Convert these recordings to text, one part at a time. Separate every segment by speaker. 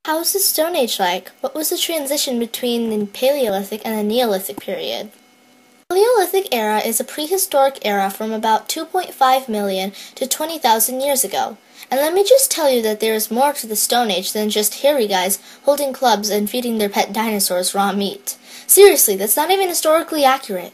Speaker 1: How was the Stone Age like? What was the transition between the Paleolithic and the Neolithic period? The Paleolithic era is a prehistoric era from about 2.5 million to 20,000 years ago. And let me just tell you that there is more to the Stone Age than just hairy guys holding clubs and feeding their pet dinosaurs raw meat. Seriously, that's not even historically accurate.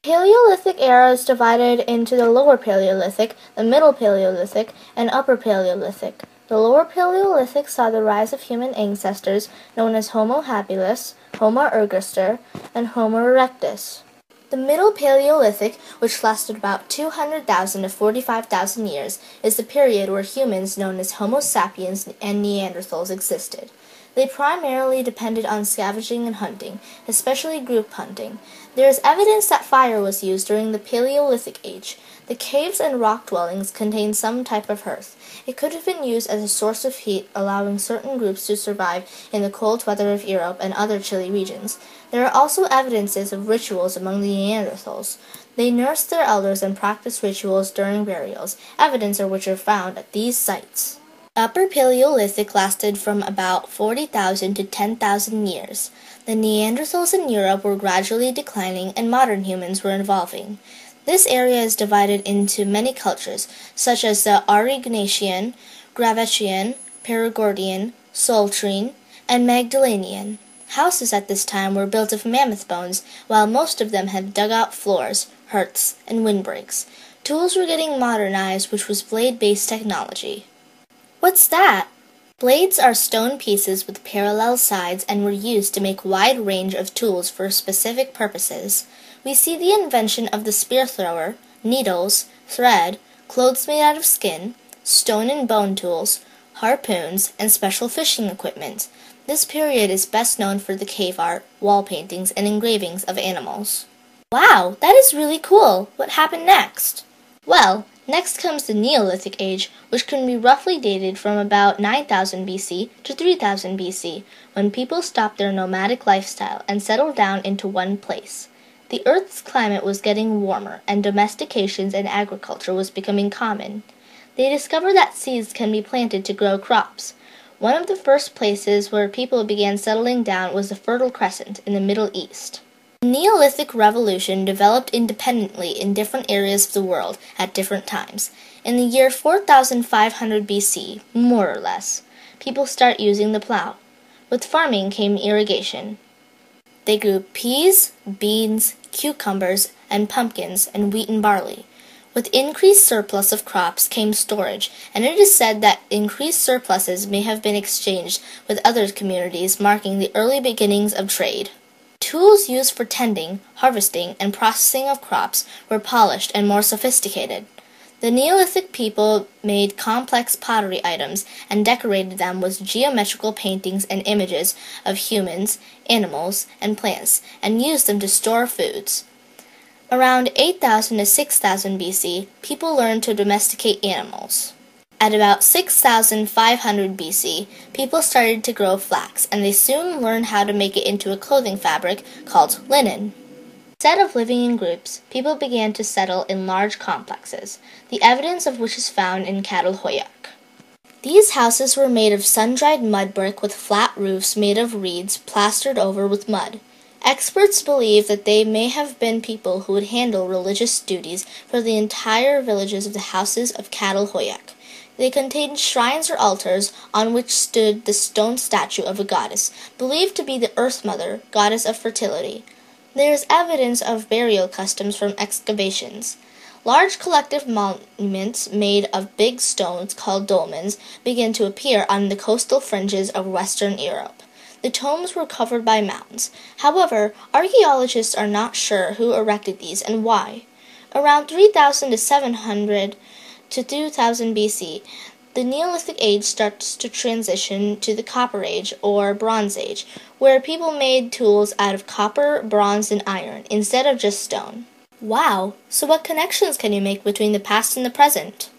Speaker 1: The Paleolithic era is divided into the Lower Paleolithic, the Middle Paleolithic, and Upper Paleolithic. The Lower Paleolithic saw the rise of human ancestors known as Homo habilis, Homo ergaster, and Homo erectus. The Middle Paleolithic, which lasted about 200,000 to 45,000 years, is the period where humans known as Homo sapiens and Neanderthals existed. They primarily depended on scavenging and hunting, especially group hunting. There is evidence that fire was used during the Paleolithic age. The caves and rock dwellings contained some type of hearth. It could have been used as a source of heat, allowing certain groups to survive in the cold weather of Europe and other chilly regions. There are also evidences of rituals among the Neanderthals. They nursed their elders and practiced rituals during burials, evidence of which are found at these sites. Upper Paleolithic lasted from about 40,000 to 10,000 years. The Neanderthals in Europe were gradually declining and modern humans were evolving. This area is divided into many cultures, such as the Aurignacian, Gravettian, Perigordian, Solutrean, and Magdalenian. Houses at this time were built of mammoth bones, while most of them had dugout floors, hearths, and windbreaks. Tools were getting modernized, which was blade-based technology. What's that? Blades are stone pieces with parallel sides and were used to make a wide range of tools for specific purposes. We see the invention of the spear thrower, needles, thread, clothes made out of skin, stone and bone tools, harpoons, and special fishing equipment. This period is best known for the cave art, wall paintings, and engravings of animals. Wow, that is really cool! What happened next? Well, next comes the Neolithic Age, which can be roughly dated from about 9000 BC to 3000 BC, when people stopped their nomadic lifestyle and settled down into one place. The Earth's climate was getting warmer, and domestication and agriculture was becoming common. They discovered that seeds can be planted to grow crops. One of the first places where people began settling down was the Fertile Crescent in the Middle East. The Neolithic Revolution developed independently in different areas of the world at different times. In the year 4500 BC, more or less, people start using the plow. With farming came irrigation. They grew peas, beans, cucumbers, and pumpkins, and wheat and barley. With increased surplus of crops came storage, and it is said that increased surpluses may have been exchanged with other communities, marking the early beginnings of trade. Tools used for tending, harvesting, and processing of crops were polished and more sophisticated. The Neolithic people made complex pottery items and decorated them with geometrical paintings and images of humans, animals, and plants, and used them to store foods. Around 8000 to 6000 BC, people learned to domesticate animals. At about 6500 BC, people started to grow flax, and they soon learned how to make it into a clothing fabric called linen. Instead of living in groups, people began to settle in large complexes, the evidence of which is found in Catalhoyuk. These houses were made of sun-dried mud brick with flat roofs made of reeds plastered over with mud. Experts believe that they may have been people who would handle religious duties for the entire villages of the houses of Catalhoyuk. They contained shrines or altars on which stood the stone statue of a goddess, believed to be the Earth Mother, goddess of fertility. There is evidence of burial customs from excavations. Large collective monuments made of big stones called dolmens began to appear on the coastal fringes of Western Europe. The tombs were covered by mounds. However, archaeologists are not sure who erected these and why. Around 3000 to 700 to 2000 BC, the Neolithic Age starts to transition to the Copper Age or Bronze Age, where people made tools out of copper, bronze, and iron instead of just stone. Wow, so what connections can you make between the past and the present?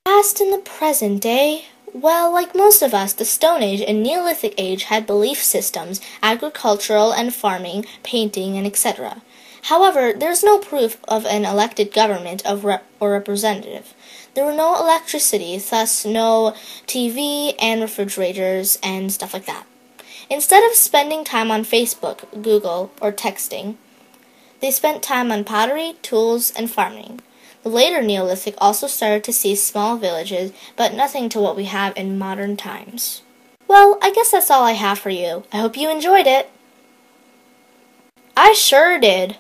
Speaker 1: Past and the present, eh? Well, like most of us, the Stone Age and Neolithic Age had belief systems, agricultural and farming, painting, and etc. However, there is no proof of an elected government or representative. There were no electricity, thus no TV and refrigerators and stuff like that. Instead of spending time on Facebook, Google, or texting, they spent time on pottery, tools, and farming. The later Neolithic also started to see small villages, but nothing to what we have in modern times. Well, I guess that's all I have for you. I hope you enjoyed it. I sure did.